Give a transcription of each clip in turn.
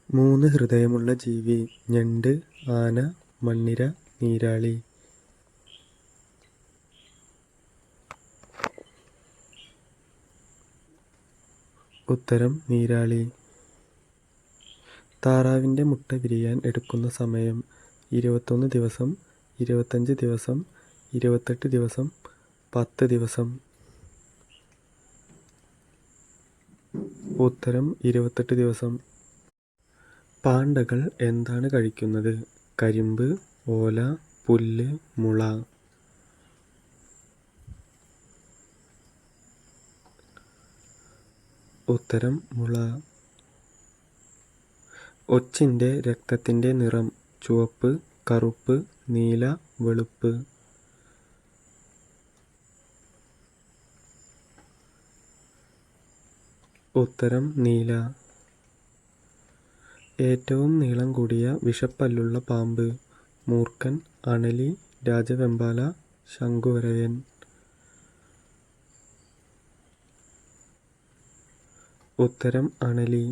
മൂന്ന് ഹൃദയമുള്ള ജീവി: ഞണ്ട്, ആന, മണ്ണിര, നീരാളി. ഉത്തരം നീരാളി. താറാവിൻ്റെ മുട്ട വിരിയാൻ എടുക്കുന്ന സമയം: 21 ദിവസം, 25 ദിവസം, 28 ദിവസം, 10 ദിവസം. ഉത്തരം 28 ദിവസം. പാണ്ടകൾ എന്താണ് കഴിക്കുന്നത്? കരിമ്പ്, ഓല, പുല്ല്, മുള. ഉത്തരം മുള. ഒച്ചിൻ്റെ രക്തത്തിൻ്റെ നിറം: ചുവപ്പ്, കറുപ്പ്, നീല, വെളുപ്പ്. ഉത്തരം നീല. ഏറ്റവും നീളം കൂടിയ വിഷപ്പല്ലുള്ള പാമ്പ്: മൂർഖൻ, അണലി, രാജവെമ്പാല, ശംഖുവരയൻ. ഉത്തരം അണലി.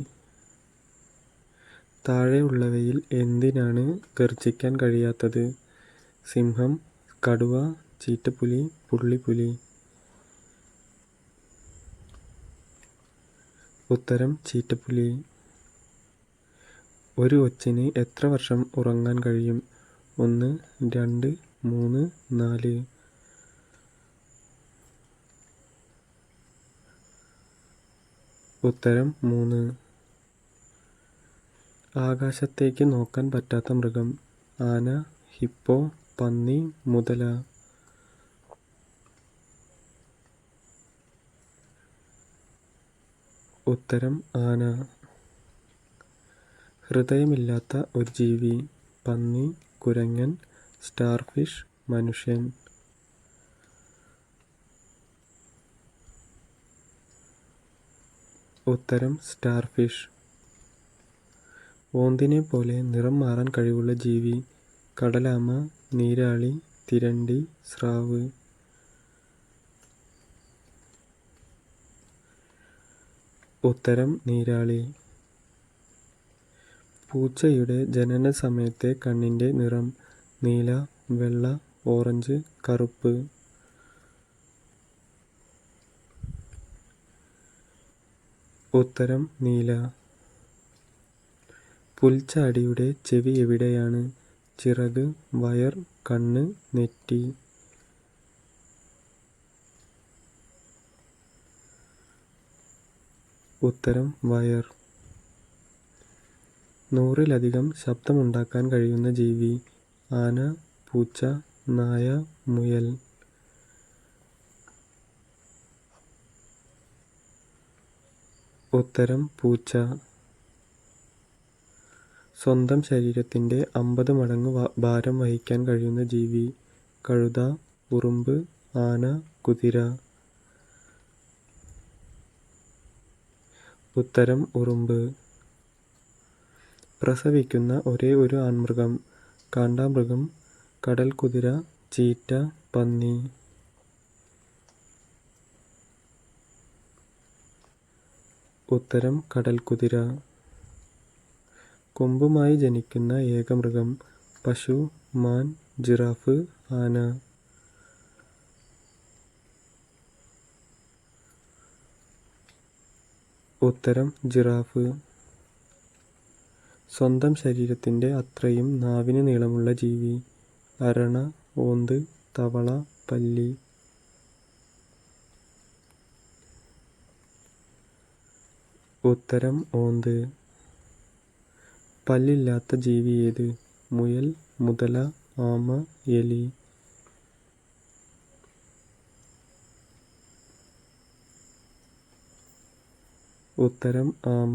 താഴെയുള്ളവയിൽ എന്തിനാണ് ഗർജിക്കാൻ കഴിയാത്തത്? സിംഹം, കടുവ, ചീറ്റപ്പുലി, പുള്ളിപ്പുലി. ഉത്തരം ചീറ്റപ്പുലി. ഒരു ഒച്ചിന് എത്ര വർഷം ഉറങ്ങാൻ കഴിയും? 1, 2, 3, 4. ഉത്തരം 3. ആകാശത്തേക്ക് നോക്കാൻ പറ്റാത്ത മൃഗം: ആന, ഹിപ്പോ, പന്നി, മുതല. ഉത്തരം ആന. ഹൃദയമില്ലാത്ത ഒരു ജീവി: പന്നി, കുരങ്ങൻ, സ്റ്റാർഫിഷ്, മനുഷ്യൻ. ഉത്തരം സ്റ്റാർഫിഷ്. ഓന്തിനെ പോലെ നിറം മാറാൻ കഴിവുള്ള ജീവി: കടലാമ, നീരാളി, തിരണ്ടി, സ്രാവ്. ഉത്തരം നീരാളി. പൂച്ചയുടെ ജനന സമയത്തെ കണ്ണിൻ്റെ നിറം: നീല, വെള്ള, ഓറഞ്ച്, കറുപ്പ്. ഉത്തരം നീല. പുൽച്ചാടിയുടെ ചെവി എവിടെയാണ്? ചിറക്, വയർ, കണ്ണ്, നെറ്റി. ഉത്തരം വയർ. 100-ലധികം ശബ്ദമുണ്ടാക്കാൻ കഴിയുന്ന ജീവി: ആന, പൂച്ച, നായ, മുയൽ. ഉത്തരം പൂച്ച. സ്വന്തം ശരീരത്തിൻ്റെ 50 മടങ്ങ് ഭാരം വഹിക്കാൻ കഴിയുന്ന ജീവി: കഴുത, ഉറുമ്പ്, ആന, കുതിര. ഉത്തരം ഉറുമ്പ്. പ്രസവിക്കുന്ന ഒരേ ഒരു ആൺമൃഗം: കാണ്ടാമൃഗം, കടൽക്കുതിര, ചീറ്റ, പന്നി. ഉത്തരം കടൽക്കുതിര. കൊമ്പുമായി ജനിക്കുന്ന ഏക മൃഗം: പശു, മാൻ, ജിറാഫ്, ആന. ഉത്തരം ജിറാഫ്. സ്വന്തം ശരീരത്തിൻ്റെ അത്രയും നാവിന് നീളമുള്ള ജീവി: അരണ, ഓന്ത്, തവള, പല്ലി. ഉത്തരം ഓന്ത്. പല്ലില്ലാത്ത ജീവി ഏത്? മുയൽ, മുതല, ആമ, എലി. ഉത്തരം ആമ.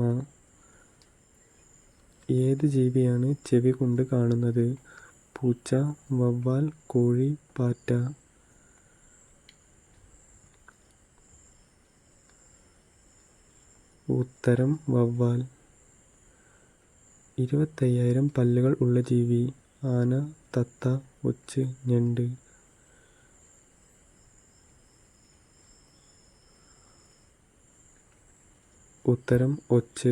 ഏത് ജീവിയാണ് ചെവി കൊണ്ട് കാണുന്നത്? പൂച്ച, വവ്വാൽ, കോഴി, പാറ്റ. ഉത്തരം വവ്വാൽ. 25,000 പല്ലുകൾ ഉള്ള ജീവി: ആന, തത്ത, ഒച്ച്, ഞണ്ട്. ഉത്തരം ഒച്ച്.